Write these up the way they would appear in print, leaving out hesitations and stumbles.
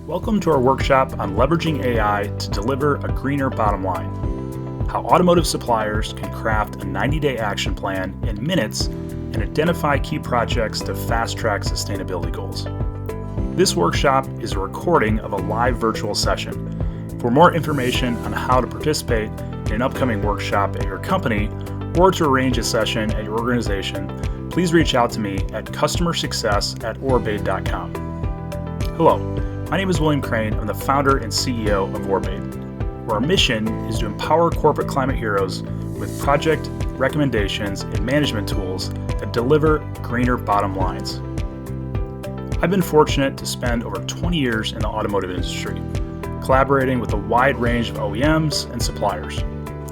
Welcome to our workshop on leveraging AI to deliver a greener bottom line. How automotive suppliers can craft a 90-day action plan in minutes and identify key projects to fast-track sustainability goals. This workshop is a recording of a live virtual session. For more information on how to participate in an upcoming workshop at your company or to arrange a session at your organization, please reach out to me at customersuccess@orbaid.com. Hello, my name is William Crane. I'm the founder and CEO of OrbAid, where our mission is to empower corporate climate heroes with project recommendations and management tools that deliver greener bottom lines. I've been fortunate to spend over 20 years in the automotive industry, collaborating with a wide range of OEMs and suppliers,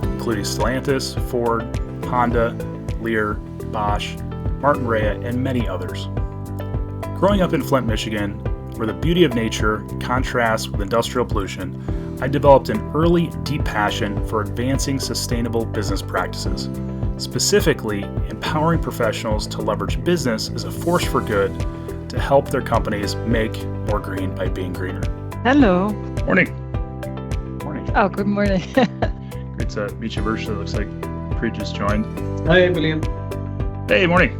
including Stellantis, Ford, Honda, Lear, Bosch, Martin Rea, and many others. Growing up in Flint, Michigan, where the beauty of nature contrasts with industrial pollution, I developed an early, deep passion for advancing sustainable business practices, specifically empowering professionals to leverage business as a force for good to help their companies make more green by being greener. Hello. Morning. Morning. Oh, good morning. Great to meet you virtually. Looks like Preet just joined. Hi, William. Hey, morning.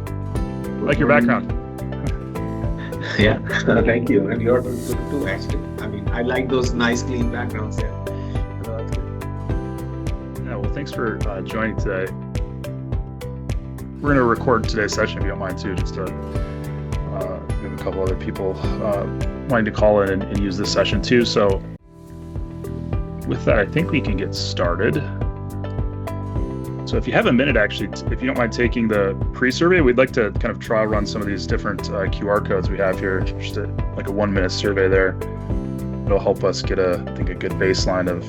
Like your background. Yeah, thank you. And you're good too, actually. I mean, I like those nice, clean backgrounds there. Yeah, well, thanks for joining today. We're going to record today's session, if you don't mind, too, just to give a couple other people wanting to call in and use this session, too. So with that, I think we can get started. So if you have a minute, actually, if you don't mind taking the pre-survey, we'd like to kind of trial run some of these different QR codes we have here, just like a 1-minute survey there. It'll help us get I think a good baseline of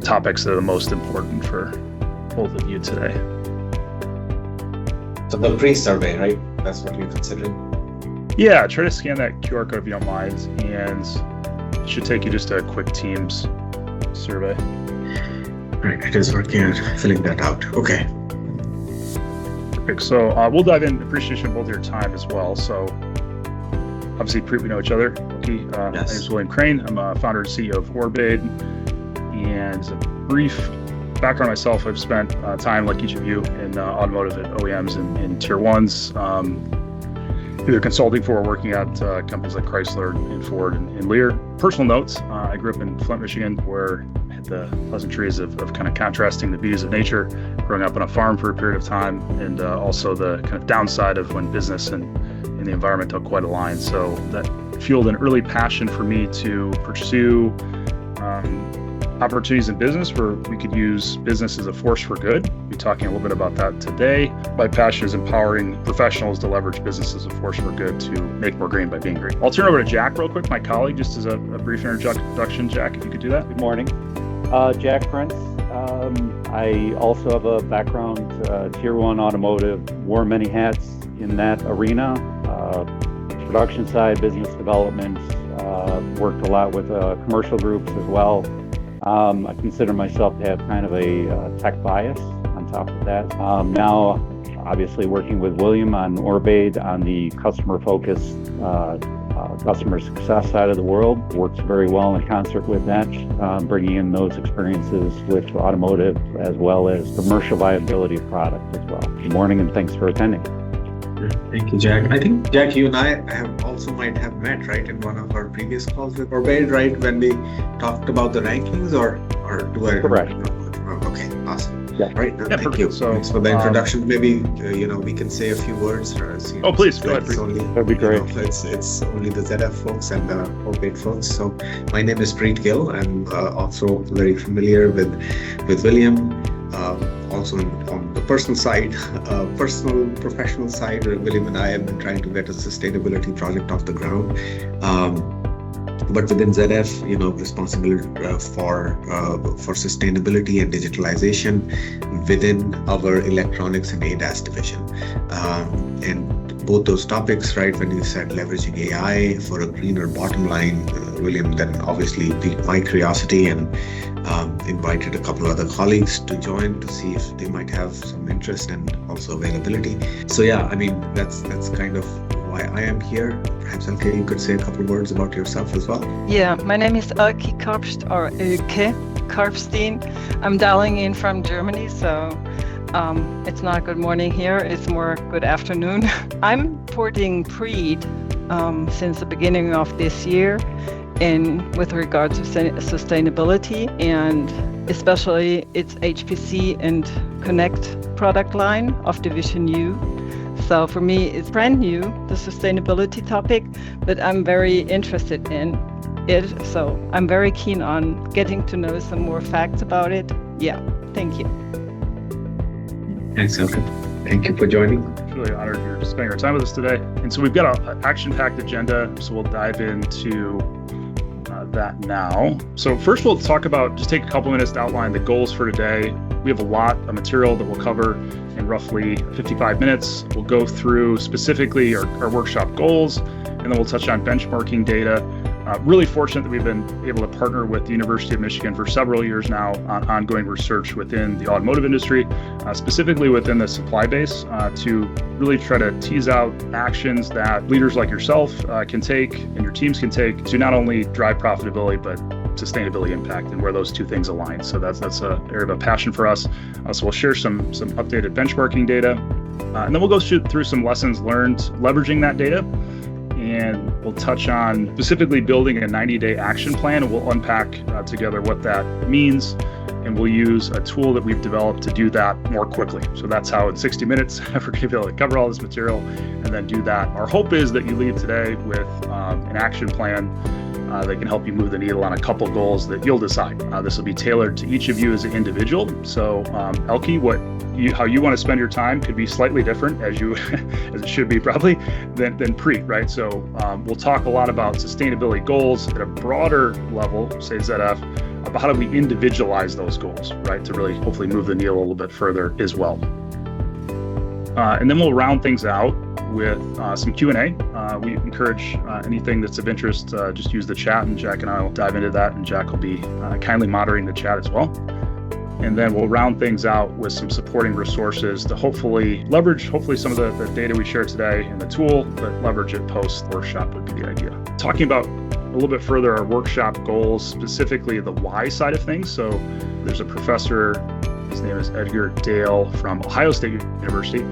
topics that are the most important for both of you today. So the pre-survey, right? That's what you're considering? Yeah, try to scan that QR code if you don't mind, and it should take you just a quick Teams survey. Right, it is working on filling that out. Okay. Perfect. So we'll dive in. Appreciation of both your time as well. So obviously, we know each other. Okay. Yes. My name is William Crane. I'm a founder and CEO of OrbAid. And a brief background myself, I've spent time, like each of you, in automotive at OEMs and Tier 1s, either consulting for or working at companies like Chrysler and Ford and Lear. Personal notes, I grew up in Flint, Michigan, where I had the pleasantries of kind of contrasting the beauties of nature, growing up on a farm for a period of time, and also the kind of downside of when business and the environment don't quite align. So that fueled an early passion for me to pursue opportunities in business where we could use business as a force for good. We'll be talking a little bit about that today. My passion is empowering professionals to leverage business as a force for good to make more green by being green. I'll turn over to Jack real quick, my colleague, just as a brief introduction. Jack, if you could do that. Good morning. Jack Prince. I also have a background, Tier 1 automotive, wore many hats in that arena, production side, business development, worked a lot with commercial groups as well. I consider myself to have kind of a tech bias on top of that. Now, obviously working with William on OrbAid on the customer-focused customer success side of the world, works very well in concert with that, bringing in those experiences with automotive as well as commercial viability of product as well. Good morning and thanks for attending. Thank you, Jack. I think, Jack, you and I might have met, right, in one of our previous calls with OrbAid, right, when we talked about the rankings, or do I? Correct. Okay, awesome. Yeah. Right. Yeah, thank you. So, thanks for the introduction. Maybe we can say a few words. Please go ahead. That'd be great. It's only the ZF folks and the OrbAid folks. So my name is Preet Gill. I'm also very familiar with William. Also on the personal side, professional side, William and I have been trying to get a sustainability project off the ground. But within ZF, responsibility for sustainability and digitalization within our electronics and ADAS division. And both those topics, right, when you said leveraging AI for a greener bottom line, William, then obviously piqued my curiosity and invited a couple of other colleagues to join to see if they might have some interest and also availability. So yeah, I mean, that's kind of why I am here. Perhaps Elke, you could say a couple words about yourself as well. Yeah, my name is Elke Karpst, or Elke Karpstein. I'm dialing in from Germany, so it's not good morning here, it's more good afternoon. I'm porting Preed since the beginning of this year with regard to sustainability, and especially its HPC and Connect product line of Division U. So for me, it's brand new, the sustainability topic, but I'm very interested in it. So I'm very keen on getting to know some more facts about it. Yeah, thank you. Thanks, Elke. Thank you for joining. Really honored you're spending our time with us today. And so we've got an action-packed agenda, so we'll dive into that now. So first we'll talk about, just take a couple minutes to outline the goals for today. We have a lot of material that we'll cover in roughly 55 minutes. We'll go through specifically our workshop goals, and then we'll touch on benchmarking data. Really fortunate that we've been able to partner with the University of Michigan for several years now on ongoing research within the automotive industry, specifically within the supply base, to really try to tease out actions that leaders like yourself can take and your teams can take to not only drive profitability, but sustainability impact, and where those two things align. So that's an area of a passion for us. So we'll share some updated benchmarking data, and then we'll go through some lessons learned leveraging that data. And we'll touch on specifically building a 90-day action plan, and we'll unpack together what that means. And we'll use a tool that we've developed to do that more quickly. So that's how in 60 minutes, we're going to be able to cover all this material and then do that. Our hope is that you leave today with an action plan that can help you move the needle on a couple goals that you'll decide. This will be tailored to each of you as an individual. So Elke, how you want to spend your time could be slightly different, as it should be probably, than Preet, right? So we'll talk a lot about sustainability goals at a broader level, say ZF, about how do we individualize those goals, right? To really hopefully move the needle a little bit further as well. And then we'll round things out with some Q&A. We encourage anything that's of interest, just use the chat, and Jack and I will dive into that, and Jack will be kindly moderating the chat as well. And then we'll round things out with some supporting resources to hopefully leverage some of the data we share today in the tool, but leverage it post-workshop would be the idea. Talking about a little bit further our workshop goals, specifically the why side of things. So there's a professor, his name is Edgar Dale from Ohio State University,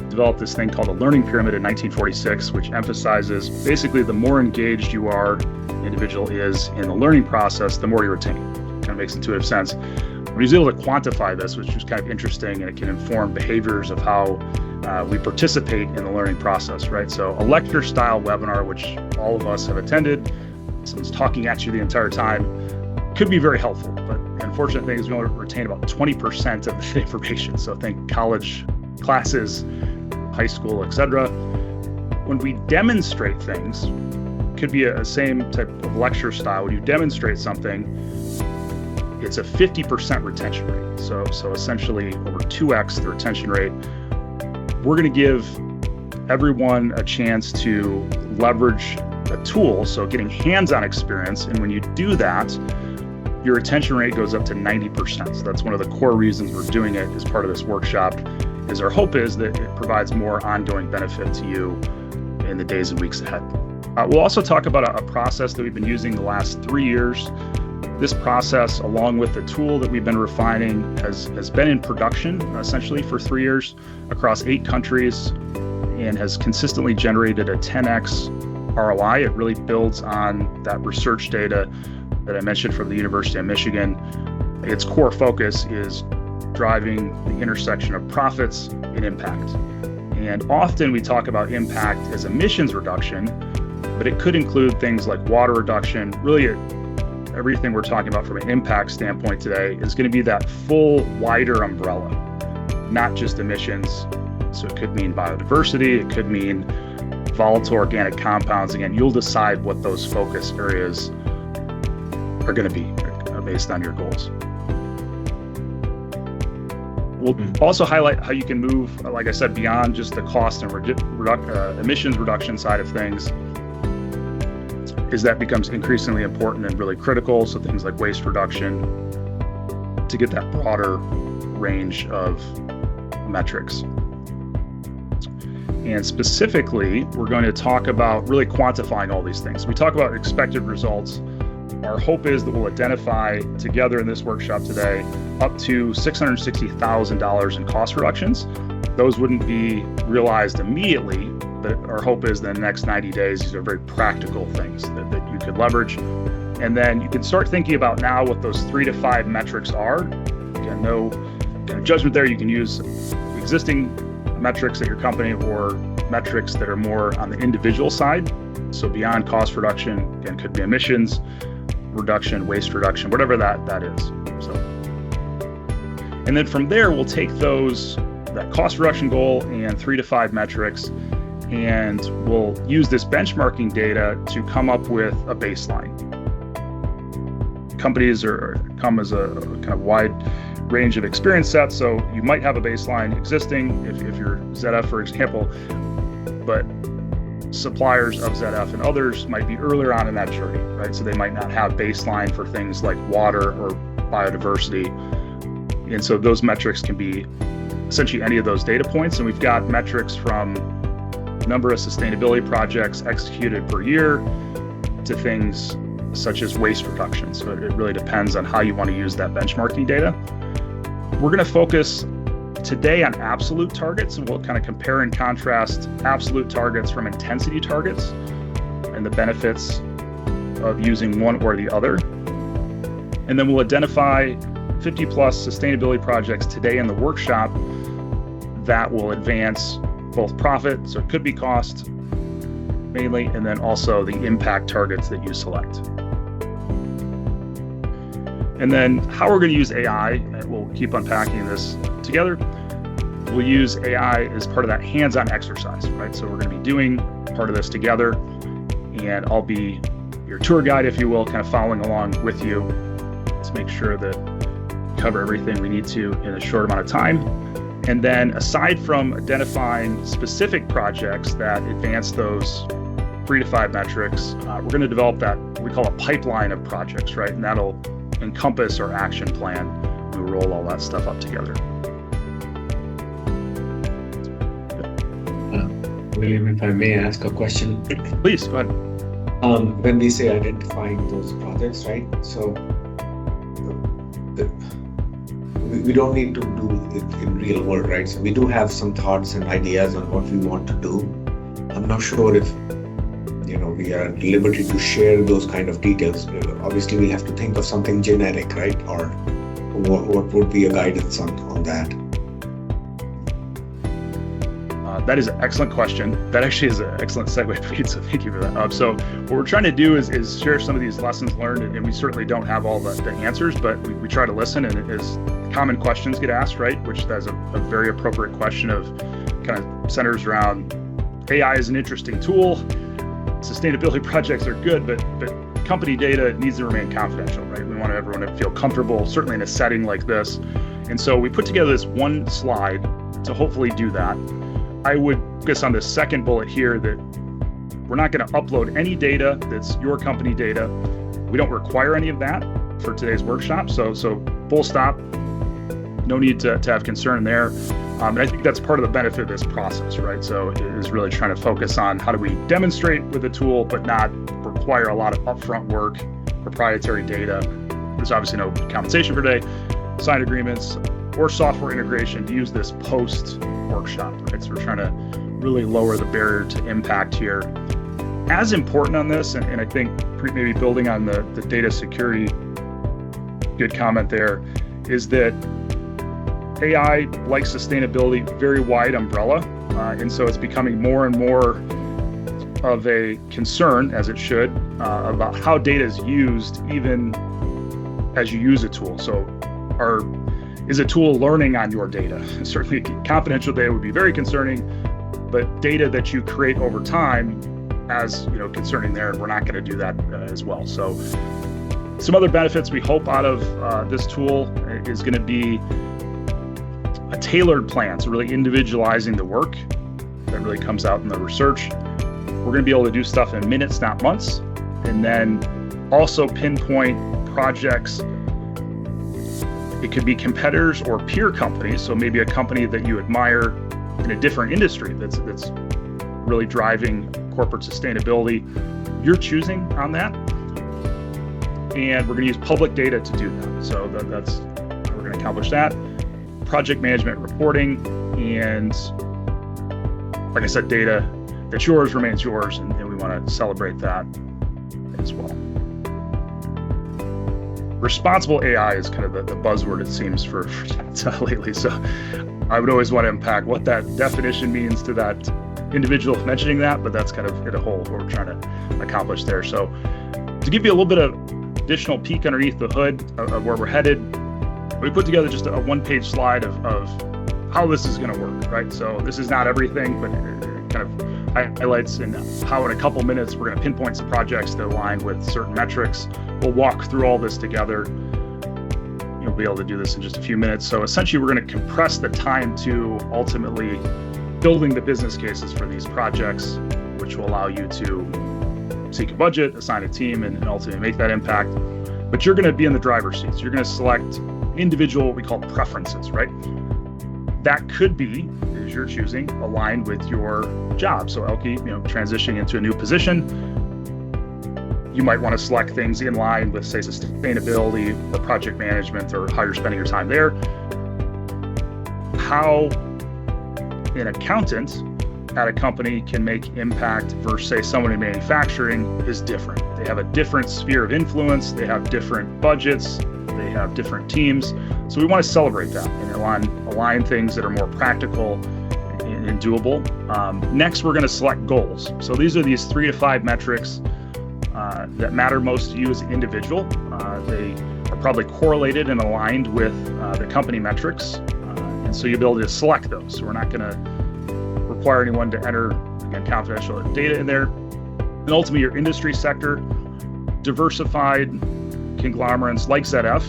developed this thing called a learning pyramid in 1946, which emphasizes basically the more engaged you are, individual is in the learning process, the more you retain. Kind of makes intuitive sense. When he's able to quantify this, which was kind of interesting, and it can inform behaviors of how we participate in the learning process, right? So a lecture style webinar, which all of us have attended, someone's talking at you the entire time, could be very helpful, but the unfortunate thing is we only retain about 20% of the information. So think college classes, high school, etc. When we demonstrate things, could be a same type of lecture style. When you demonstrate something, it's a 50% retention rate. So essentially over 2x the retention rate. We're going to give everyone a chance to leverage a tool, so getting hands-on experience. And when you do that, your retention rate goes up to 90%. So that's one of the core reasons we're doing it as part of this workshop. Is our hope is that it provides more ongoing benefit to you in the days and weeks ahead. We'll also talk about a process that we've been using the last 3 years. This process, along with the tool that we've been refining, has been in production essentially for 3 years across 8 countries and has consistently generated a 10x ROI. It really builds on that research data that I mentioned from the University of Michigan. Its core focus is driving the intersection of profits and impact. And often we talk about impact as emissions reduction, but it could include things like water reduction. Really, everything we're talking about from an impact standpoint today is going to be that full, wider umbrella, not just emissions. So it could mean biodiversity, it could mean volatile organic compounds. Again, you'll decide what those focus areas are going to be based on your goals. We'll also highlight how you can move, like I said, beyond just the cost and emissions reduction side of things, is that becomes increasingly important and really critical. So things like waste reduction, to get that broader range of metrics. And specifically, we're going to talk about really quantifying all these things. We talk about expected results. Our hope is that we'll identify together in this workshop today up to $660,000 in cost reductions. Those wouldn't be realized immediately, but our hope is that in the next 90 days, these are very practical things that you could leverage. And then you can start thinking about now what those 3 to 5 metrics are. Again, no kind of judgment there. You can use existing metrics at your company or metrics that are more on the individual side. So beyond cost reduction, again, could be emissions reduction, waste reduction, whatever that is. So, and then from there, we'll take that cost reduction goal and 3 to 5 metrics, and we'll use this benchmarking data to come up with a baseline. Companies come as a kind of wide range of experience sets, so you might have a baseline existing if you're ZF, for example, but suppliers of ZF and others might be earlier on in that journey, right? So they might not have baseline for things like water or biodiversity. And so those metrics can be essentially any of those data points. And we've got metrics from number of sustainability projects executed per year to things such as waste reduction. So it really depends on how you want to use that benchmarking data. We're going to focus today on absolute targets, and we'll kind of compare and contrast absolute targets from intensity targets and the benefits of using one or the other. And then we'll identify 50 plus sustainability projects today in the workshop that will advance both profit, so it could be cost mainly, and then also the impact targets that you select. And then how we're going to use AI, and we'll keep unpacking this together. We'll use AI as part of that hands-on exercise, right? So we're going to be doing part of this together, and I'll be your tour guide, if you will, kind of following along with you to make sure that we cover everything we need to in a short amount of time. And then aside from identifying specific projects that advance those 3 to 5 metrics, we're going to develop that we call a pipeline of projects, right? And that'll encompass our action plan. We roll all that stuff up together. William, if I may ask a question. Please, go ahead. When we say identifying those projects, right? So we don't need to do it in real world, right? So we do have some thoughts and ideas on what we want to do. I'm not sure if we are at liberty to share those kind of details. Obviously, we have to think of something generic, right? Or what would be a guidance on that? That is an excellent question. That actually is an excellent segue, Pete, so thank you for that. So what we're trying to do is share some of these lessons learned, and we certainly don't have all the answers, but we try to listen, and as common questions get asked, right, which that's a very appropriate question of kind of centers around AI is an interesting tool, sustainability projects are good, but company data needs to remain confidential, right? We want everyone to feel comfortable, certainly in a setting like this. And so we put together this one slide to hopefully do that. I would focus on the second bullet here that we're not going to upload any data that's your company data. We don't require any of that for today's workshop. So full stop, no need to have concern there. And I think that's part of the benefit of this process, right? So it is really trying to focus on how do we demonstrate with the tool, but not require a lot of upfront work, proprietary data. There's obviously no compensation for today, signed agreements, or software integration to use this post-workshop, right? So we're trying to really lower the barrier to impact here. As important on this, and I think maybe building on the data security, good comment there, is that AI, like sustainability, very wide umbrella, and so it's becoming more and more of a concern, as it should, about how data is used even as you use a tool. So is a tool learning on your data? Certainly confidential data would be very concerning, but data that you create over time as concerning there, we're not going to do that as well. So some other benefits we hope out of this tool is going to be a tailored plan, so really individualizing the work that really comes out in the research. We're going to be able to do stuff in minutes, not months, and then also pinpoint projects. It could be competitors or peer companies, so maybe a company that you admire in a different industry that's really driving corporate sustainability, you're choosing on that. And we're going to use public data to do that. So that's how we're going to accomplish that. Project management reporting, and like I said, data that's yours remains yours, and we want to celebrate that as well. Responsible AI is kind of the buzzword, it seems, for lately. So I would always want to unpack what that definition means to that individual mentioning that, but that's kind of at a whole what we're trying to accomplish there. So to give you a little bit of additional peek underneath the hood of where we're headed, we put together just a one-page slide of how this is going to work, right? So this is not everything, but it kind of highlights in how in a couple minutes we're going to pinpoint some projects that align with certain metrics. We'll walk through all this together. You'll be able to do this in just a few minutes. So essentially, we're going to compress the time to ultimately building the business cases for these projects, which will allow you to seek a budget, assign a team, and ultimately make that impact. But you're going to be in the driver's seat. So you're going to select individual, what we call preferences, right? That could be, as you're choosing, aligned with your job. So Elke, transitioning into a new position, you might want to select things in line with, say, sustainability or project management, or how you're spending your time there. How an accountant at a company can make impact versus, say, someone in manufacturing is different. They have a different sphere of influence. They have different budgets. They have different teams. So we want to celebrate that and align things that are more practical and doable. Next, we're going to select goals. So these are these 3 to 5 metrics that matter most to you as an individual. They are probably correlated and aligned with the company metrics. And so you'll be able to select those. So we're not going to require anyone to enter, again, confidential data in there. And ultimately, your industry sector, diversified conglomerates like ZF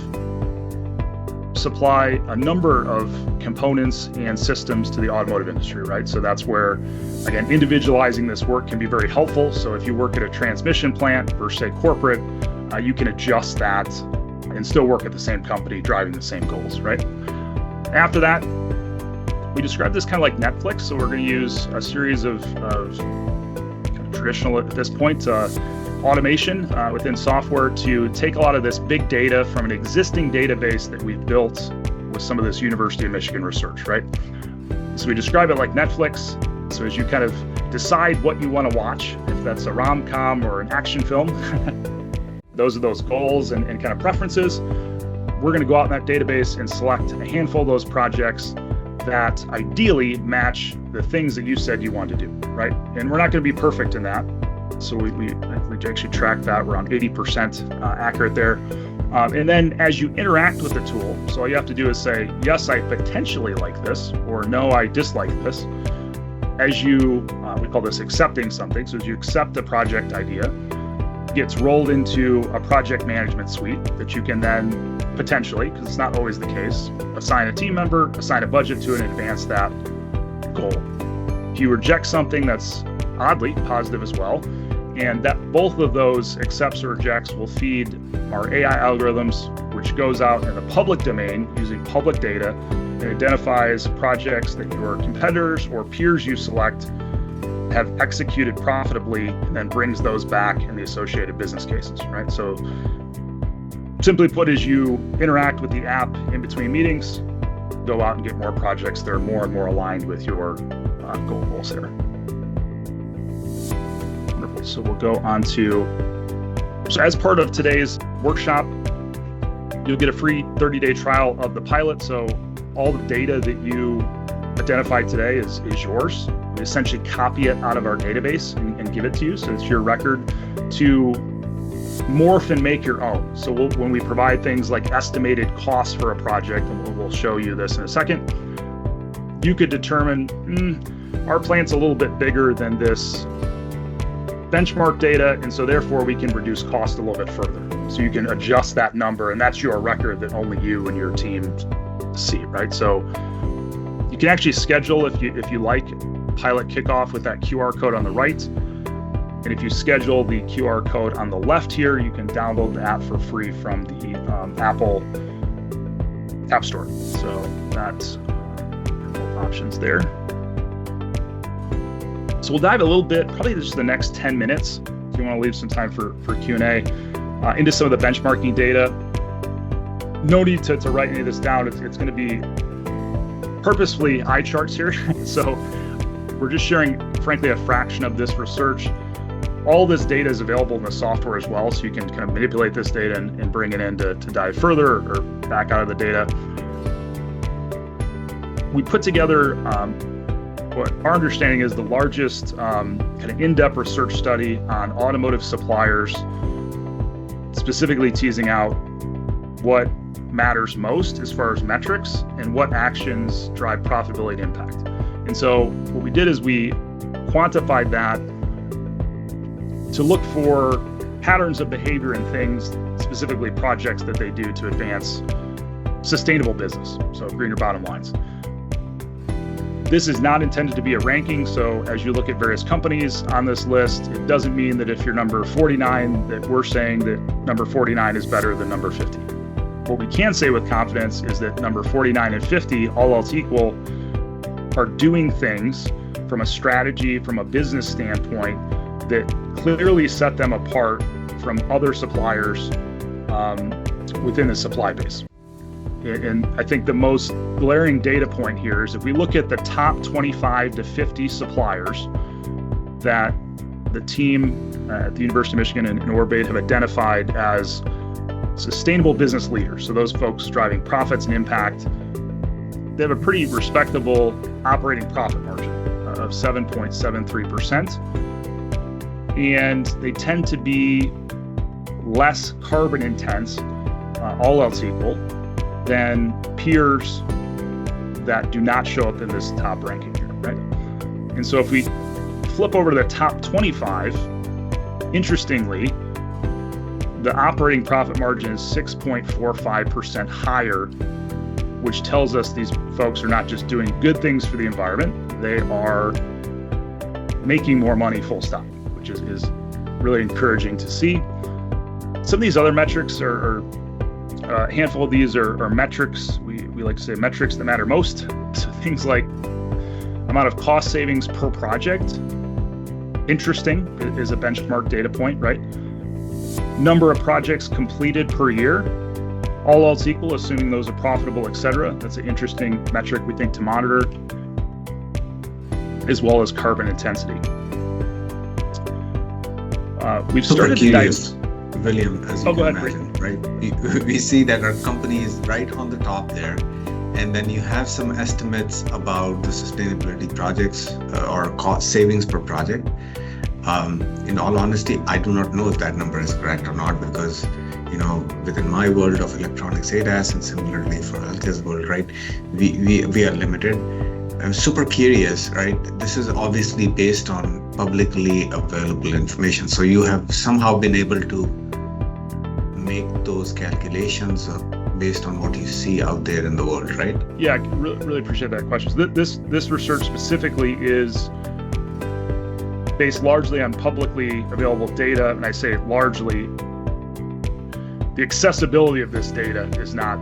supply a number of components and systems to the automotive industry, right? So that's where, again, individualizing this work can be very helpful. So if you work at a transmission plant versus, say, corporate, you can adjust that and still work at the same company, driving the same goals, right? After that, we describe this kind of like Netflix. So we're going to use a series of kind of traditional, at this point, automation within software to take a lot of this big data from an existing database that we've built with some of this University of Michigan research, right? So we describe it like Netflix. So as you kind of decide what you want to watch, if that's a rom-com or an action film, those are those goals and kind of preferences. We're going to go out in that database and select a handful of those projects that ideally match the things that you said you want to do, right? And we're not going to be perfect in that. So we actually track that. We're around 80% accurate there. And then as you interact with the tool, so all you have to do is say, yes, I potentially like this, or no, I dislike this. As you, we call this accepting something. So as you accept the project idea, it gets rolled into a project management suite that you can then potentially, because it's not always the case, assign a team member, assign a budget to, and advance that goal. If you reject something, that's oddly positive as well. And that both of those accepts or rejects will feed our AI algorithms, which goes out in the public domain using public data and identifies projects that your competitors or peers you select have executed profitably, and then brings those back in the associated business cases, right? So simply put, as you interact with the app in between meetings, go out and get more projects that are more and more aligned with your goals there. Wonderful. So we'll go on to, so as part of today's workshop, you'll get a free 30-day trial of the pilot. So all the data that you identified today is yours. We essentially copy it out of our database and give it to you. So it's your record to morph and make your own. So when we provide things like estimated costs for a project, and we'll show you this in a second, you could determine our plant's a little bit bigger than this benchmark data, and so therefore we can reduce cost a little bit further. So you can adjust that number, and that's your record that only you and your team see, right? So you can actually schedule, if you like, pilot kickoff with that QR code on the right. And if you schedule the QR code on the left here, you can download the app for free from the Apple App Store. So that's both options there. So we'll dive a little bit, probably just the next 10 minutes, if you want to leave some time for Q&A, into some of the benchmarking data. No need to write any of this down. It's going to be purposefully eye charts here. So we're just sharing, frankly, a fraction of this research. All this data is available in the software as well, so you can kind of manipulate this data and bring it in to dive further or back out of the data. We put together what our understanding is the largest kind of in-depth research study on automotive suppliers, specifically teasing out what matters most as far as metrics and what actions drive profitability and impact. And so what we did is we quantified that to look for patterns of behavior and things, specifically projects that they do to advance sustainable business, so greener bottom lines. This is not intended to be a ranking, so as you look at various companies on this list, it doesn't mean that if you're number 49 that we're saying that number 49 is better than number 50. What we can say with confidence is that number 49 and 50, all else equal, are doing things from a strategy, from a business standpoint, that clearly set them apart from other suppliers within the supply base. And I think the most glaring data point here is if we look at the top 25 to 50 suppliers that the team at the University of Michigan and OrbAid have identified as sustainable business leaders, so those folks driving profits and impact, they have a pretty respectable operating profit margin of 7.73%. And they tend to be less carbon intense, all else equal, than peers that do not show up in this top ranking here, right? And so if we flip over to the top 25, interestingly, the operating profit margin is 6.45% higher, which tells us these folks are not just doing good things for the environment, they are making more money full stop, which is really encouraging to see. Some of these other metrics are a handful of these are metrics. We like to say metrics that matter most. So things like amount of cost savings per project. Interesting is a benchmark data point, right? Number of projects completed per year, all else equal, assuming those are profitable, etc. That's an interesting metric we think to monitor, as well as carbon intensity. We've started to dive. William, as you can imagine, right? We see that our company is right on the top there, and then you have some estimates about the sustainability projects or cost savings per project. In all honesty, I do not know if that number is correct or not, because within my world of electronics ADAS and similarly for healthcare's world, right, we are limited. I'm super curious, right? This is obviously based on publicly available information. So you have somehow been able to make those calculations based on what you see out there in the world, right? Yeah, I really appreciate that question. This research specifically is based largely on publicly available data, and I say largely. The accessibility of this data is not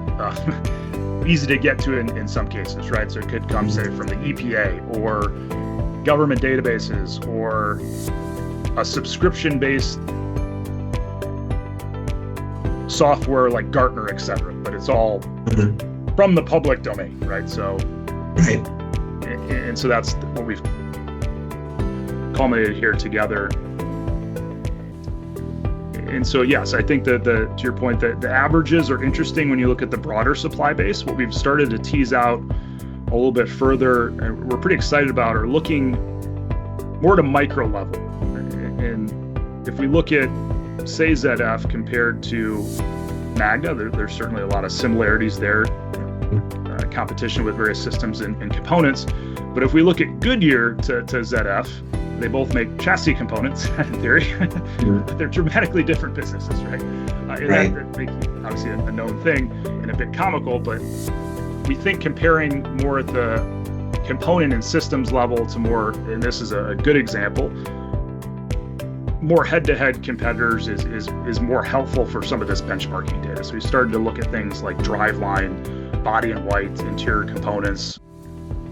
easy to get to in some cases, right? So it could come, say, from the EPA or government databases or a subscription-based software like Gartner, et cetera. But it's all from the public domain, right? So, right. And so that's what we've culminated here together. And so, yes, I think that to your point, that the averages are interesting when you look at the broader supply base. What we've started to tease out a little bit further, and we're pretty excited about, are looking more at a micro level. And if we look at, say, ZF compared to Magna, there's certainly a lot of similarities there, competition with various systems and components. But if we look at Goodyear to ZF, they both make chassis components in theory, but they're dramatically different businesses, right? Right. That makes it obviously a known thing and a bit comical, but we think comparing more at the component and systems level to more, and this is a good example, more head-to-head competitors is more helpful for some of this benchmarking data. So we started to look at things like driveline, body and white, interior components.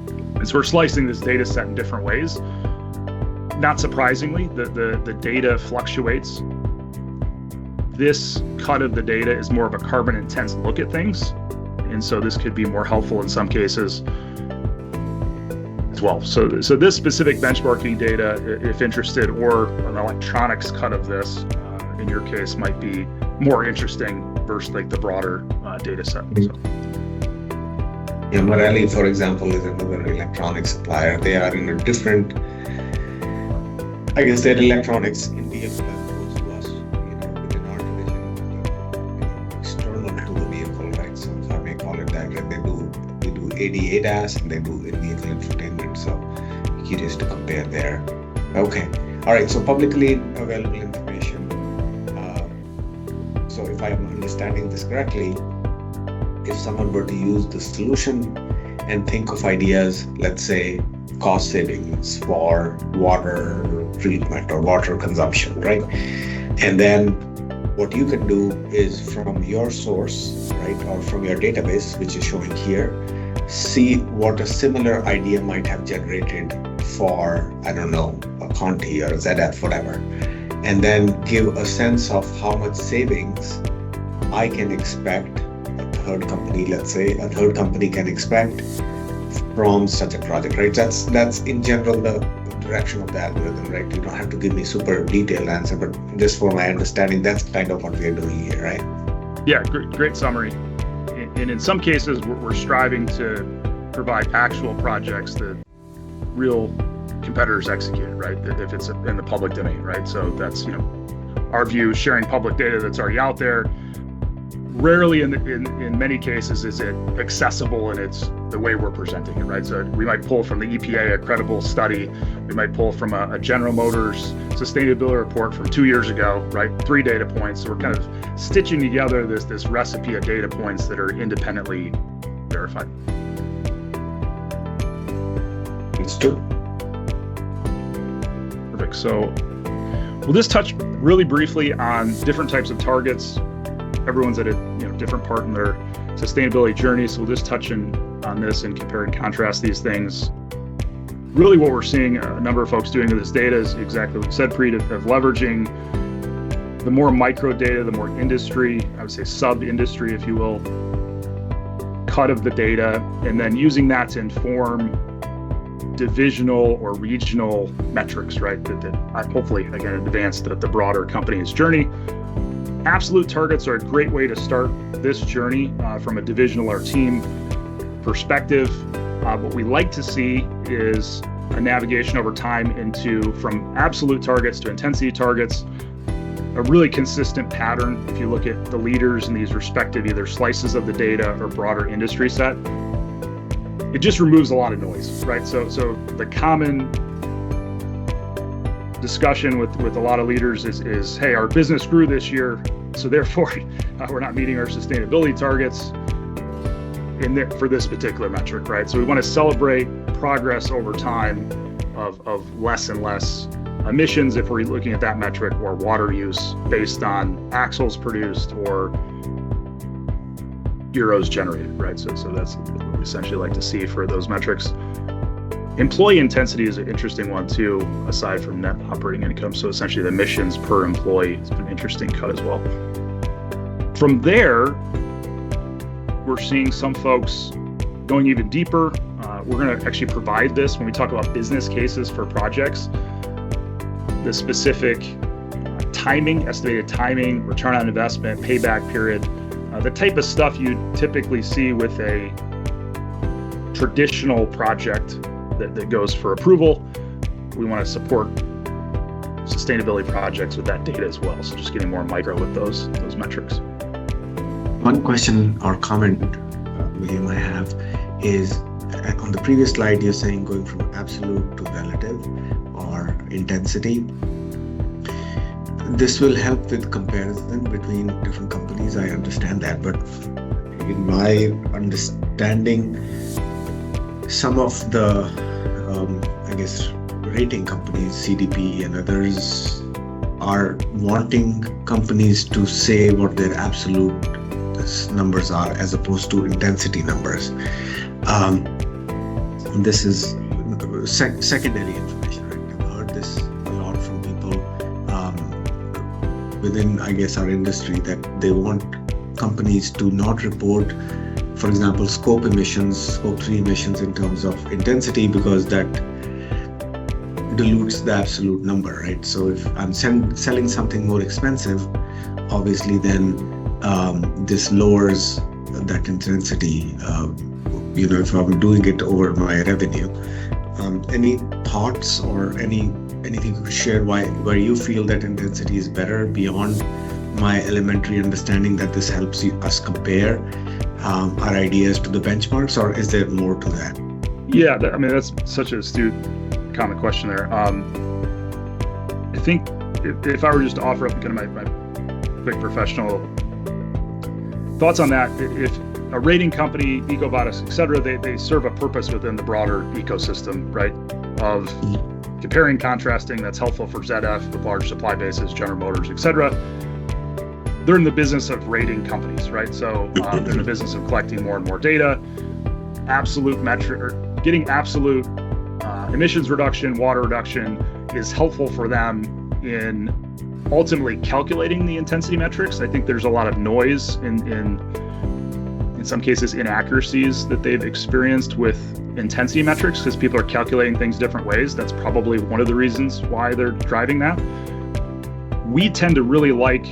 And so we're slicing this data set in different ways. Not surprisingly, the data fluctuates. This cut of the data is more of a carbon intense look at things. And so this could be more helpful in some cases as well. So this specific benchmarking data, if interested, or an electronics cut of this, in your case, might be more interesting versus like the broader data set. So. Yeah, Marelli, for example, is another electronics supplier. They are in a different, I guess their electronics in vehicle as opposed to us, within our division, external to the vehicle, right? So I may call it that. Right? They do AD/ADAS and they do in-vehicle infotainment. So curious to compare there. Okay. All right. So publicly available information. So if I'm understanding this correctly, if someone were to use the solution and think of ideas, let's say cost savings for water treatment or water consumption, right? And then what you can do is from your source, right, or from your database, which is showing here, see what a similar idea might have generated for, I don't know, a Conti or a ZF, whatever, and then give a sense of how much savings I can expect third company, let's say, a third company can expect from such a project, right? That's in general the direction of the algorithm, right? You don't have to give me super detailed answer, but just for my understanding, that's kind of what we are doing here, right? Yeah, great summary. And in some cases, we're striving to provide actual projects that real competitors execute, right? If it's in the public domain, right? So that's, our view, sharing public data that's already out there. Rarely in many cases is it accessible and it's the way we're presenting it, right? So we might pull from the EPA, a credible study. We might pull from a General Motors sustainability report from 2 years ago, right? 3 data points. So we're kind of stitching together this recipe of data points that are independently verified. It's true. Perfect. So we'll just touch really briefly on different types of targets. Everyone's at a different part in their sustainability journey, so we'll just touch on this and compare and contrast these things. Really what we're seeing a number of folks doing with this data is exactly what you said, Preet, of leveraging the more micro data, the more industry, I would say sub-industry, if you will, cut of the data, and then using that to inform divisional or regional metrics, right? That hopefully, again, advance the broader company's journey. Absolute targets are a great way to start this journey from a divisional or team perspective. What we like to see is a navigation over time from absolute targets to intensity targets, a really consistent pattern. If you look at the leaders in these respective either slices of the data or broader industry set, it just removes a lot of noise, right? So the common discussion with a lot of leaders is, hey, our business grew this year, so therefore we're not meeting our sustainability targets for this particular metric, right? So we want to celebrate progress over time of less and less emissions if we're looking at that metric, or water use based on axles produced or euros generated, right? So that's what we essentially like to see for those metrics. Employee intensity is an interesting one too, aside from net operating income. So essentially the emissions per employee has been an interesting cut as well. From there, we're seeing some folks going even deeper. We're going to actually provide this when we talk about business cases for projects, the specific timing, estimated timing, return on investment, payback period, the type of stuff you typically see with a traditional project that goes for approval. We want to support sustainability projects with that data as well. So just getting more micro with those metrics. One question or comment, William, I have is on the previous slide, you're saying going from absolute to relative or intensity. This will help with comparison between different companies. I understand that, but in my understanding, some of the, rating companies, CDP and others, are wanting companies to say what their absolute numbers are as opposed to intensity numbers. This is secondary information, right? I've heard this within, I guess, our industry that they want companies to not report, for example, scope 3 emissions in terms of intensity, because that dilutes the absolute number, right? So if I'm selling something more expensive, obviously then this lowers that intensity, if I'm doing it over my revenue. Any thoughts or anything you could share where you feel that intensity is better beyond my elementary understanding that this helps us compare our ideas to the benchmarks, or is there more to that? Yeah, that's such an astute common question there. I think if I were just to offer up kind of my quick professional thoughts on that, if a rating company, EcoVadis, et cetera, they serve a purpose within the broader ecosystem, right? Of comparing, contrasting, that's helpful for ZF with large supply bases, General Motors, et cetera. They're in the business of rating companies, right? So they're in the business of collecting more and more data, absolute metric, or getting absolute emissions reduction, water reduction is helpful for them in ultimately calculating the intensity metrics. I think there's a lot of noise in some cases inaccuracies that they've experienced with intensity metrics because people are calculating things different ways. That's probably one of the reasons why they're driving that. We tend to really like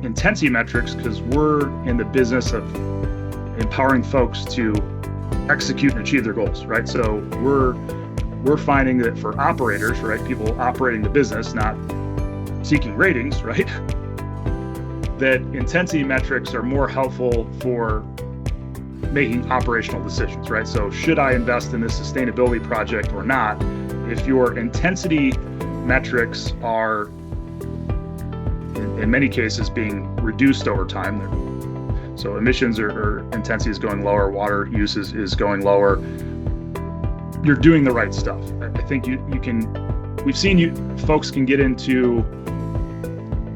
intensity metrics because we're in the business of empowering folks to execute and achieve their goals, right? So we're finding that for operators, right, people operating the business, not seeking ratings, right, that intensity metrics are more helpful for making operational decisions, right? So should I invest in this sustainability project or not? If your intensity metrics are in many cases being reduced over time, so emissions or intensity is going lower, water use is going lower, you're doing the right stuff. I think we've seen folks can get into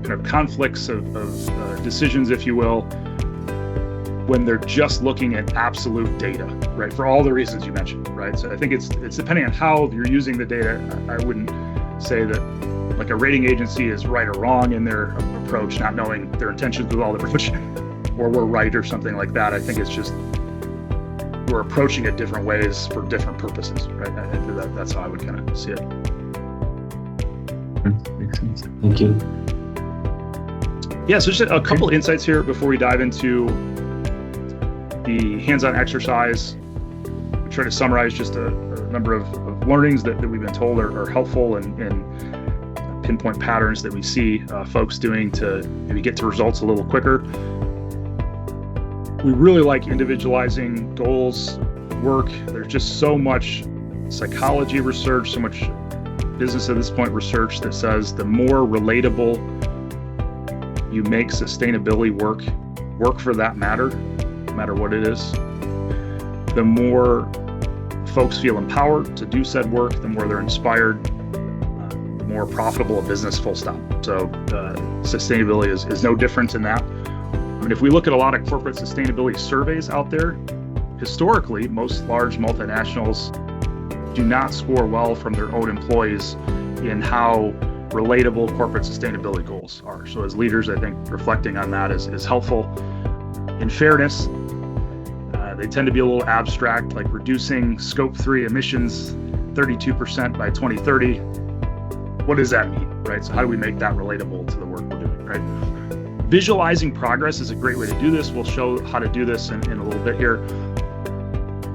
kind of conflicts of decisions, if you will, when they're just looking at absolute data, right? For all the reasons you mentioned, right? So I think it's depending on how you're using the data. I wouldn't say that like a rating agency is right or wrong in their approach, not knowing their intentions with all the approach, or we're right or something like that. I think it's just we're approaching it different ways for different purposes, right? I think that's how I would kind of see it. Makes sense. Thank you. Yeah, so just a couple insights here before we dive into the hands-on exercise. We try to summarize just a number of learnings that we've been told are helpful and pinpoint patterns that we see folks doing to maybe get to results a little quicker. We really like individualizing goals, work. There's just so much psychology research, so much business at this point research that says the more relatable you make sustainability work for that matter, no matter what it is, the more folks feel empowered to do said work, the more they're inspired, the more profitable a business, full stop. So sustainability is no different in that. I mean, if we look at a lot of corporate sustainability surveys out there, historically, most large multinationals do not score well from their own employees in how relatable corporate sustainability goals are. So as leaders, I think reflecting on that is helpful. In fairness, they tend to be a little abstract, like reducing scope 3 emissions 32% by 2030. What does that mean, right? So how do we make that relatable to the work we're doing, right? Visualizing progress is a great way to do this. We'll show how to do this in a little bit here.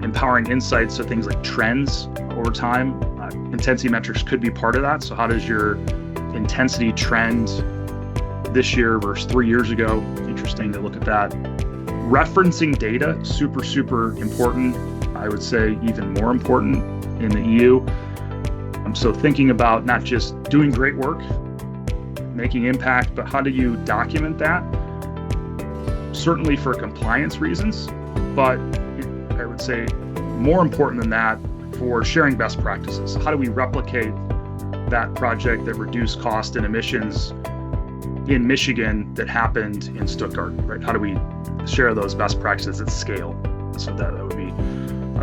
Empowering insights, so things like trends over time. Intensity metrics could be part of that. So how does your intensity trend this year versus 3 years ago? Interesting to look at that. Referencing data, super, super important. I would say even more important in the EU. So thinking about not just doing great work, making impact, but how do you document that? Certainly for compliance reasons, but I would say more important than that for sharing best practices. How do we replicate that project that reduced cost and emissions in Michigan that happened in Stuttgart, right? How do we share those best practices at scale? So that would be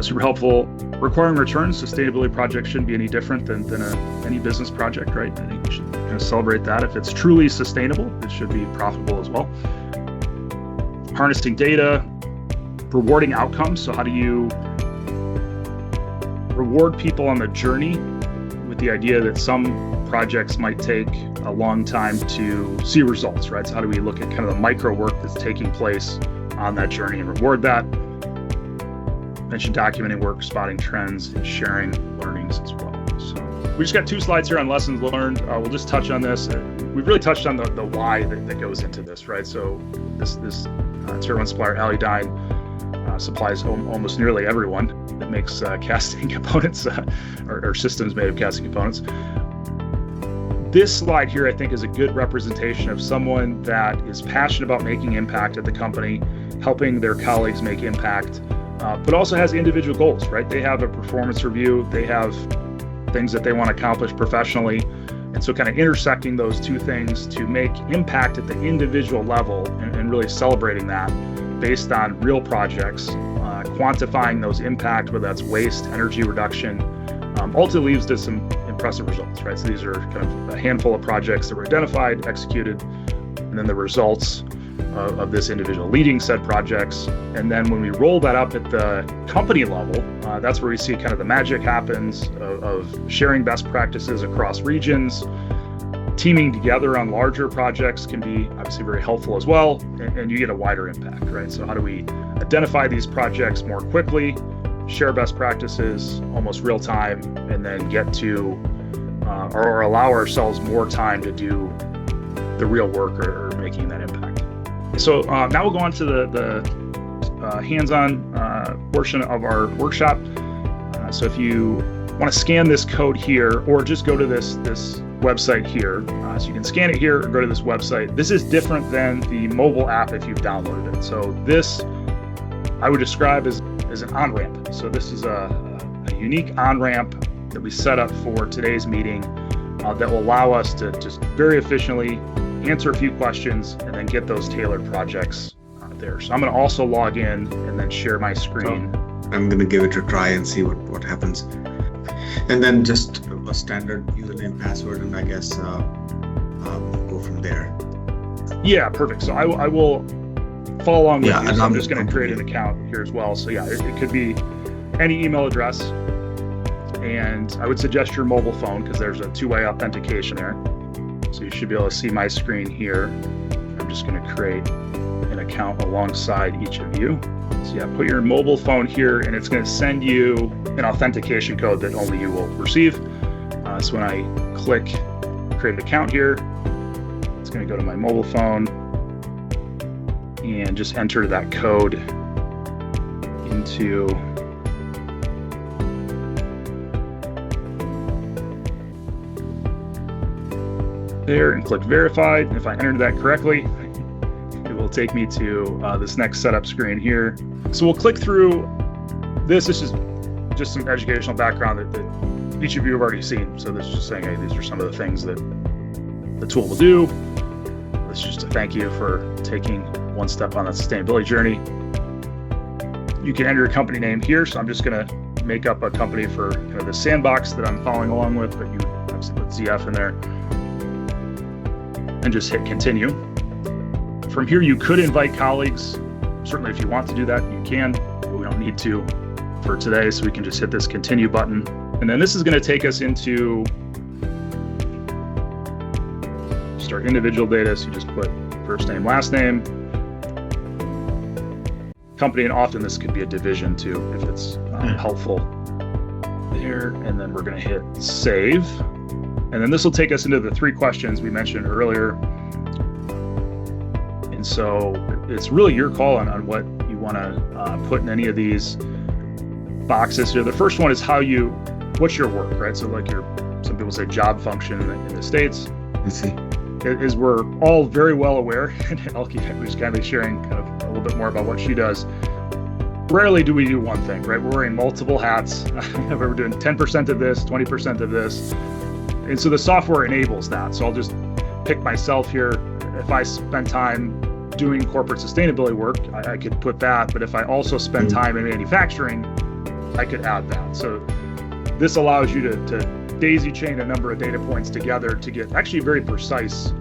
Super helpful. Requiring returns, sustainability projects shouldn't be any different than any business project, right? I think we should kind of celebrate that. If it's truly sustainable, it should be profitable as well. Harnessing data, rewarding outcomes. So how do you reward people on the journey with the idea that some projects might take a long time to see results, right? So how do we look at kind of the micro work that's taking place on that journey and reward that? Mentioned documenting work, spotting trends, and sharing learnings as well. So we just got 2 slides here on lessons learned. We'll just touch on this. We've really touched on the why that goes into this, right? So this tier 1 supplier, Aludyne, supplies almost nearly everyone that makes casting components or systems made of casting components. This slide here, I think, is a good representation of someone that is passionate about making impact at the company, helping their colleagues make impact, but also has individual goals, right? They have a performance review, they have things that they want to accomplish professionally. And so kind of intersecting those 2 things to make impact at the individual level and really celebrating that based on real projects, quantifying those impact, whether that's waste, energy reduction, ultimately leads to some impressive results, right? So these are kind of a handful of projects that were identified, executed, and then the results of this individual leading said projects. And then when we roll that up at the company level, that's where we see kind of the magic happens of sharing best practices across regions. Teaming together on larger projects can be obviously very helpful as well, and you get a wider impact, right? So how do we identify these projects more quickly, share best practices almost real time, and then get to or allow ourselves more time to do the real work or making that impact. So now we'll go on to the hands-on portion of our workshop. So if you want to scan this code here, or just go to this website here, so you can scan it here or go to this website. This is different than the mobile app if you've downloaded it. So this I would describe as an on-ramp. So this is a unique on-ramp that we set up for today's meeting that will allow us to just very efficiently answer a few questions and then get those tailored projects there. So I'm going to also log in and then share my screen. I'm going to give it a try and see what happens. And then just a standard username, password, and I guess go from there. Yeah, perfect. So I will follow along with you. So I'm just going to create an yeah. account here as well. So yeah, it could be any email address. And I would suggest your mobile phone because there's a 2-way authentication there. So you should be able to see my screen here. I'm just going to create an account alongside each of you. So yeah, put your mobile phone here and it's going to send you an authentication code that only you will receive. So when I click create an account here, it's going to go to my mobile phone and just enter that code into there and click verified. And if I entered that correctly, it will take me to this next setup screen here. So we'll click through this. This is just some educational background that each of you have already seen. So this is just saying, hey, these are some of the things that the tool will do. This is just a thank you for taking one step on that sustainability journey. You can enter your company name here. So I'm just going to make up a company for kind of the sandbox that I'm following along with, but you obviously put ZF in there. And just hit continue. From here, you could invite colleagues. Certainly, if you want to do that, you can, but we don't need to for today. So we can just hit this continue button. And then this is going to take us into just our individual data. So you just put first name, last name, company, and often this could be a division too, if it's helpful there. And then we're going to hit save. And then this will take us into the 3 questions we mentioned earlier. And so it's really your call on what you want to put in any of these boxes here. The first one is what's your work, right? So like some people say job function in the States. You see. Is we're all very well aware, and Elke was kind of sharing kind of a little bit more about what she does. Rarely do we do one thing, right? We're wearing multiple hats. We're doing 10% of this, 20% of this. And so the software enables that. So I'll just pick myself here. If I spend time doing corporate sustainability work, I could put that. But if I also spend time in manufacturing, I could add that. So this allows you to daisy chain a number of data points together to get actually very precise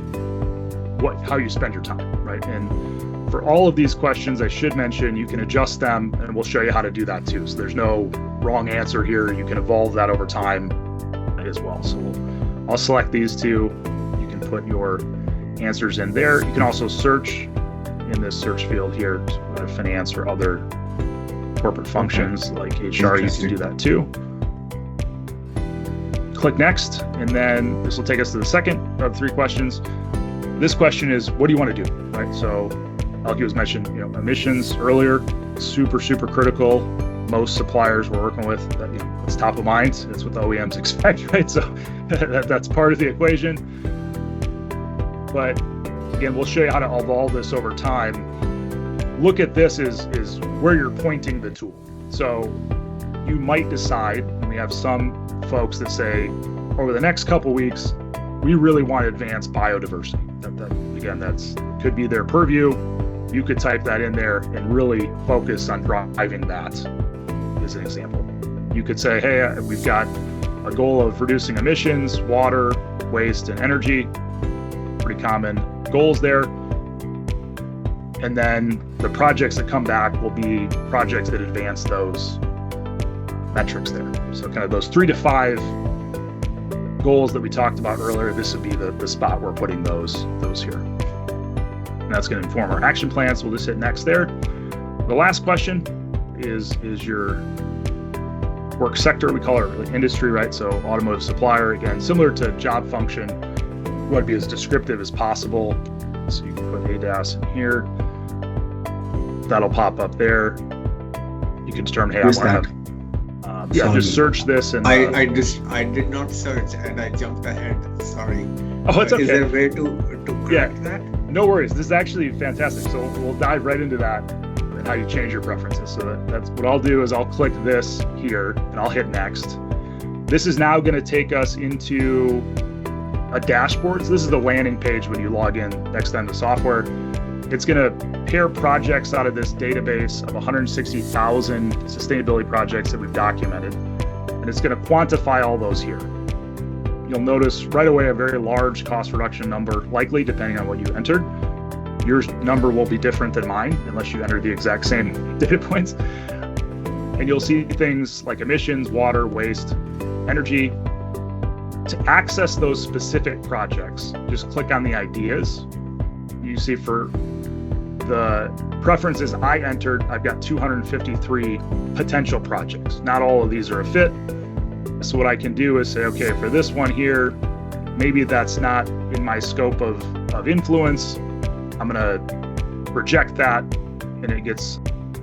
how you spend your time, right? And for all of these questions, I should mention, you can adjust them, and we'll show you how to do that too. So there's no wrong answer here. You can evolve that over time as well. So I'll select these two. You can put your answers in there. You can also search in this search field here, finance or other corporate functions like HR. You can do that too. Click next, and then this will take us to the second of 3 questions. This question is, what do you want to do, right? So Elke was mentioned, emissions earlier, super critical. Most suppliers we're working with, it's top of mind. It's what the OEMs expect, right? So that's part of the equation. But again, we'll show you how to evolve this over time. Look at this is where you're pointing the tool. So you might decide, and we have some folks that say, over the next couple weeks, we really want to advance biodiversity. That's could be their purview. You could type that in there and really focus on driving that as an example. You could say, hey, we've got a goal of reducing emissions, water, waste, and energy. Pretty common goals there. And then the projects that come back will be projects that advance those metrics there. So kind of those 3 to 5 goals that we talked about earlier, this would be the spot we're putting those here. And that's going to inform our action plans. We'll just hit next there. The last question is your work sector. We call it industry, right? So automotive supplier, again, similar to job function, we want to be as descriptive as possible. So you can put ADAS in here. That'll pop up there. You can determine, hey, I want to just search this. And I did not search and I jumped ahead. Sorry. Oh, it's okay. Is there a way to correct that? No worries. This is actually fantastic. So we'll dive right into that and how you change your preferences. So that's what I'll do is I'll click this here and I'll hit next. This is now going to take us into a dashboard. So this is the landing page when you log in next time to software. It's going to pair projects out of this database of 160,000 sustainability projects that we've documented. And it's going to quantify all those here. You'll notice right away a very large cost reduction number, likely depending on what you entered. Your number will be different than mine unless you enter the exact same data points. And you'll see things like emissions, water, waste, energy. To access those specific projects, just click on the ideas. You see for the preferences I entered, I've got 253 potential projects. Not all of these are a fit. So what I can do is say, okay, for this one here, maybe that's not in my scope of influence. I'm gonna reject that and it gets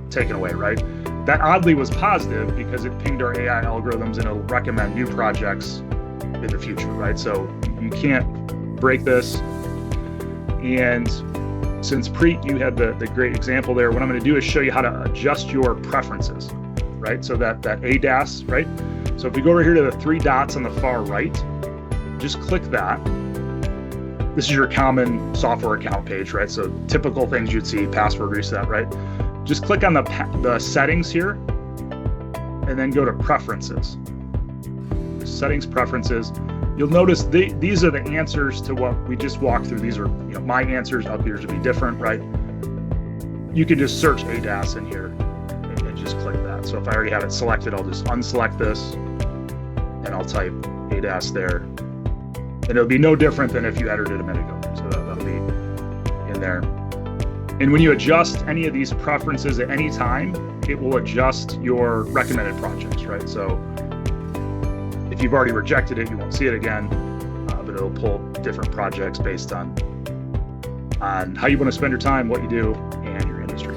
taken away, right? That oddly was positive because it pinged our AI algorithms and it'll recommend new projects in the future, right? So you can't break this. And since Preet, you had the great example there, what I'm gonna do is show you how to adjust your preferences, right? So that ADAS, right? So if we go over here to the 3 dots on the far right, just click that. This is your common software account page, right? So typical things you'd see, password reset, right? Just click on the settings here and then go to preferences. Settings, preferences. You'll notice these are the answers to what we just walked through. These are my answers. Up yours would be different, right? You can just search ADAS in here and just click that. So if I already have it selected, I'll just unselect this and I'll type ADAS there. And it'll be no different than if you entered it a minute ago. So that'll be in there. And when you adjust any of these preferences at any time, it will adjust your recommended projects, right? So if you've already rejected it, you won't see it again, but it'll pull different projects based on how you want to spend your time, what you do, and your industry.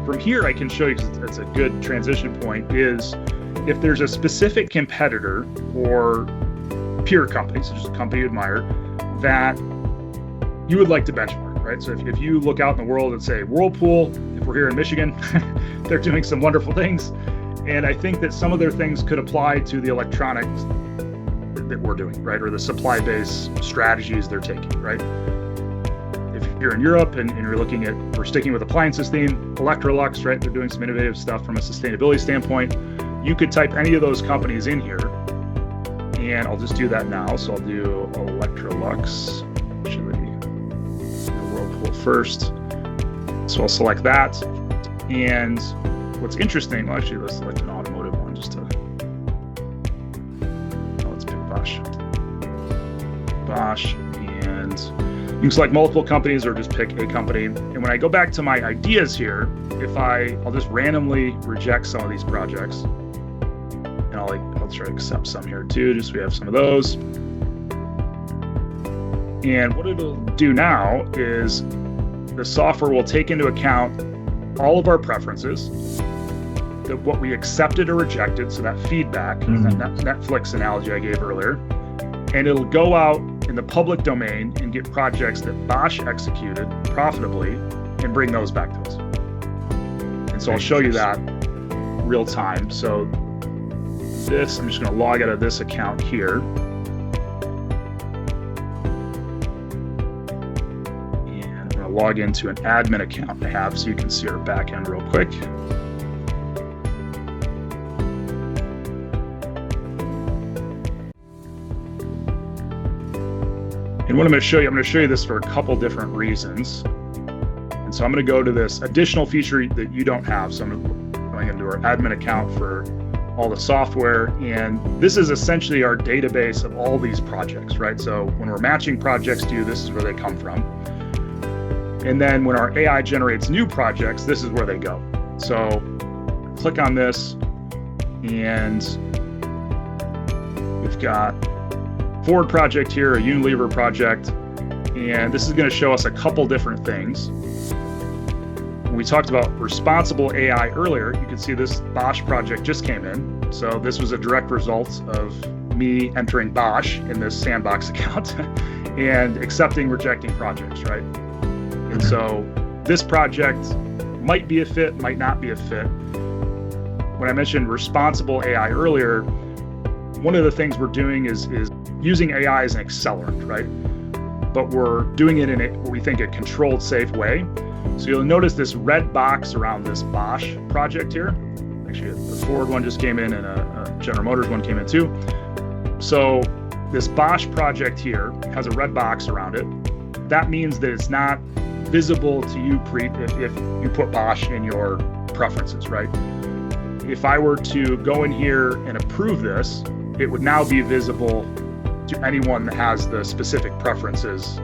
From here, I can show you, because it's a good transition point, is if there's a specific competitor or peer company, so just a company you admire, that you would like to benchmark, right? So if you look out in the world and say, Whirlpool, if we're here in Michigan, they're doing some wonderful things. And I think that some of their things could apply to the electronics that we're doing, right? Or the supply-based strategies they're taking, right? If you're in Europe and you're looking at, we're sticking with appliances theme, Electrolux, right? They're doing some innovative stuff from a sustainability standpoint. you could type any of those companies in here, and I'll just do that now. So I'll do Electrolux, actually Whirlpool first. So I'll select that. And what's interesting, well, actually, let's select an automotive one just to, let's pick Bosch. And you can select multiple companies or just pick a company. And when I go back to my ideas here, I'll just randomly reject some of these projects. And I'll try to accept some here too, just so we have some of those. And what it'll do now is the software will take into account all of our preferences, what we accepted or rejected, so that feedback, that Netflix analogy I gave earlier, and it'll go out in the public domain and get projects that Bosch executed profitably and bring those back to us. And so I'll show you that real time. So this, I'm just going to log out of this account here. And I'm going to log into an admin account I have so you can see our back end real quick. And what I'm going to show you this for a couple different reasons. And so I'm going to go to this additional feature that you don't have. So I'm going into our admin account for all the software. And this is essentially our database of all these projects, right? So when we're matching projects to you, this is where they come from. And then when our AI generates new projects, this is where they go. So click on this, and we've got Ford project here, a Unilever project, and this is going to show us a couple different things. When we talked about responsible AI earlier, you can see this Bosch project just came in. So this was a direct result of me entering Bosch in this sandbox account and accepting, rejecting projects, right? And so this project might be a fit, might not be a fit. When I mentioned responsible AI earlier, one of the things we're doing is using AI as an accelerant, right? But we're doing it in what we think a controlled, safe way. So you'll notice this red box around this Bosch project here. Actually, the Ford one just came in, and a General Motors one came in too. So this Bosch project here has a red box around it. That means that it's not visible to you, Preet, if you put Bosch in your preferences, right? If I were to go in here and approve this, it would now be visible to anyone that has the specific preferences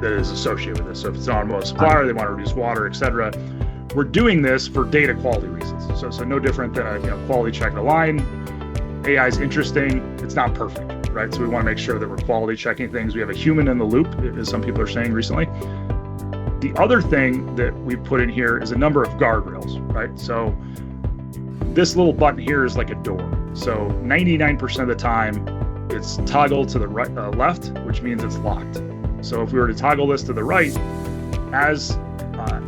that is associated with this. So if it's an automotive supplier, they want to reduce water, etc. We're doing this for data quality reasons. So no different than a quality check the line. AI is interesting. It's not perfect, right? So we want to make sure that we're quality checking things. We have a human in the loop, as some people are saying recently. The other thing that we put in here is a number of guardrails, right? So this little button here is like a door. So 99% of the time, it's toggled to the right, left, which means it's locked. So if we were to toggle this to the right, as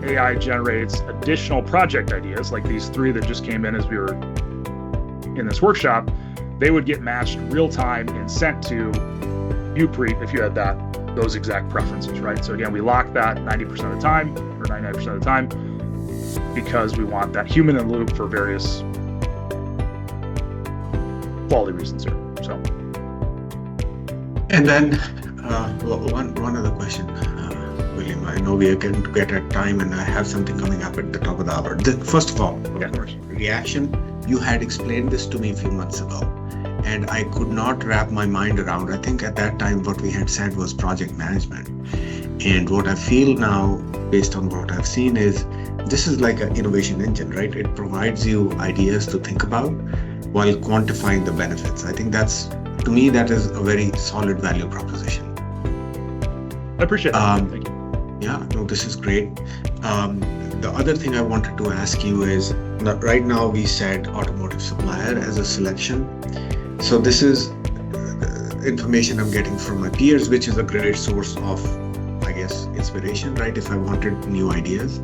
AI generates additional project ideas, like these three that just came in as we were in this workshop, they would get matched real time and sent to you, Preet, if you had those exact preferences, right? So again, we lock that 90% of the time, or 99% of the time, because we want that human in the loop for various quality reasons here. So. And then one other question, William. I know we are going to get at time, and I have something coming up at the top of the hour. First of all, reaction. You had explained this to me a few months ago, and I could not wrap my mind around. I think at that time what we had said was project management. And what I feel now, based on what I've seen, is this is like an innovation engine, right? It provides you ideas to think about while quantifying the benefits. I think to me, that is a very solid value proposition. I appreciate that. Thank you. Yeah, no, this is great. The other thing I wanted to ask you is, right now we said automotive supplier as a selection. So this is information I'm getting from my peers, which is a great source of, I guess, inspiration, right? If I wanted new ideas.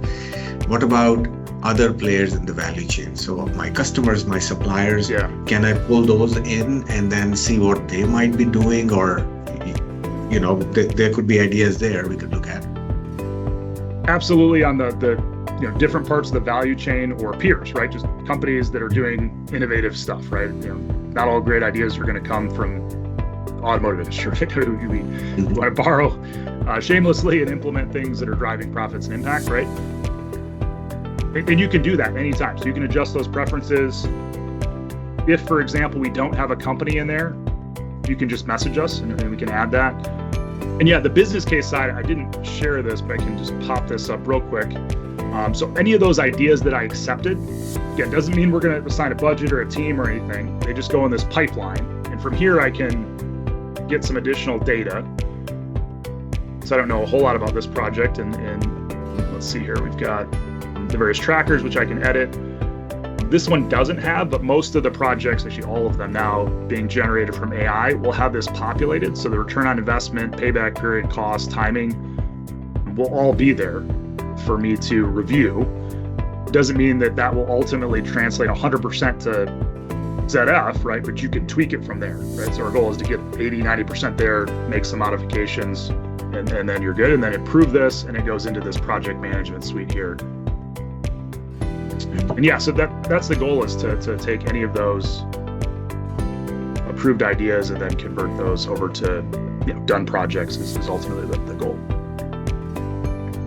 What about other players in the value chain? So my customers, my suppliers, can I pull those in and then see what they might be doing? Or, there could be ideas there we could look at. Absolutely. On the different parts of the value chain or peers, right? Just companies that are doing innovative stuff, right? Not all great ideas are going to come from automotive industry, right? We want to borrow shamelessly and implement things that are driving profits and impact, right? And you can do that anytime. So you can adjust those preferences. If, for example, we don't have a company in there, you can just message us and we can add that. And yeah, the business case side, I didn't share this, but I can just pop this up real quick. So any of those ideas that I accepted, again, doesn't mean we're going to assign a budget or a team or anything. They just go in this pipeline. And from here, I can get some additional data. So I don't know a whole lot about this project. And let's see here, we've got the various trackers, which I can edit. This one doesn't have, but most of the projects, actually all of them now being generated from AI, will have this populated. So the return on investment, payback period, cost, timing will all be there for me to review. Doesn't mean that that will ultimately translate 100% to ZF, right? But you can tweak it from there, right? So our goal is to get 80, 90% there, make some modifications, and then you're good. And then improve this, and it goes into this project management suite here. And yeah, so that's the goal, is to take any of those approved ideas and then convert those over to done projects is ultimately the goal.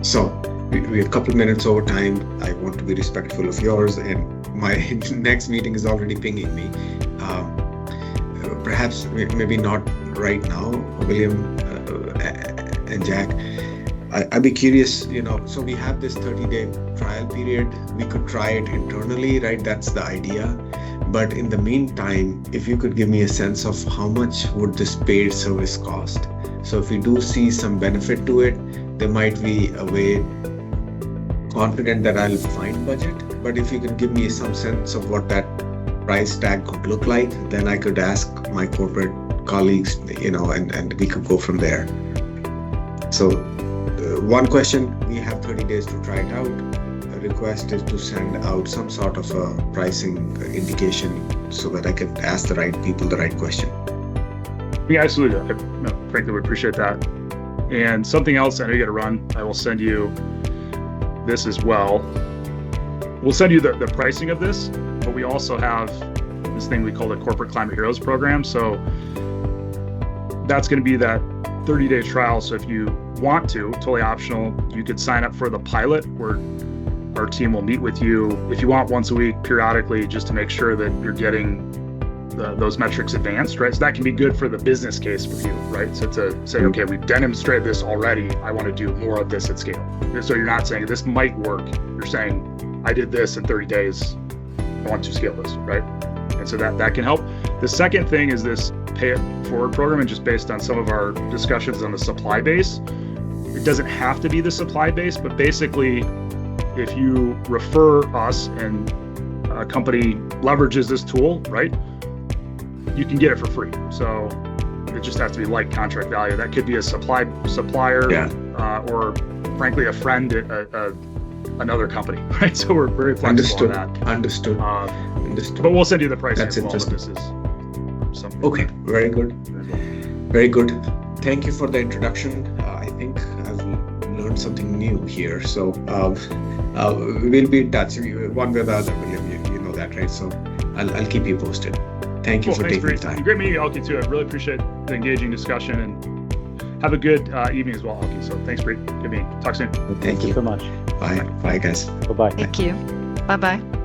So we're a couple minutes over time. I want to be respectful of yours, and my next meeting is already pinging me. Perhaps maybe not right now, William and Jack. I'd be curious, so we have this 30-day trial period. We could try it internally, right? That's the idea. But in the meantime, if you could give me a sense of how much would this paid service cost? So if we do see some benefit to it, there might be a way confident that I'll find budget. But if you could give me some sense of what that price tag could look like, then I could ask my corporate colleagues, and we could go from there. So one question, we have 30 days to try it out. A request is to send out some sort of a pricing indication so that I can ask the right people the right question. Yeah, absolutely. Frankly, we appreciate that. And something else, I know you got to run. I will send you this as well. We'll send you the pricing of this, but we also have this thing we call the Corporate Climate Heroes program. So that's going to be that 30-day trial. So if you want to, totally optional, you could sign up for the pilot, where our team will meet with you, if you want, once a week periodically, just to make sure that you're getting those metrics advanced, right? So that can be good for the business case for you, right? So to say, okay, we've demonstrated this already, I want to do more of this at scale. So you're not saying this might work, you're saying I did this in 30 days, I want to scale this, right? And so that can help. The second thing is this pay it forward program, and just based on some of our discussions on the supply base, it doesn't have to be the supply base, but basically if you refer us and a company leverages this tool, right, you can get it for free. So it just has to be like contract value. That could be a supplier, or frankly, a friend at another company, right? So we're very flexible on that. Understood. But we'll send you the pricing That's as well. interesting. This is something. Okay, very good. Very good. Thank you for the introduction. I think I've learned something new here. So we'll be in touch one way or the other, William. You know that, right? So I'll keep you posted. Thank you for taking the time. Great meeting you, Alki, too. I really appreciate the engaging discussion, and have a good evening as well, Alki. So thanks, Bree. Good meeting. Talk soon. Thank you so much. Bye. Bye, guys. Bye-bye. Thank you. Bye-bye.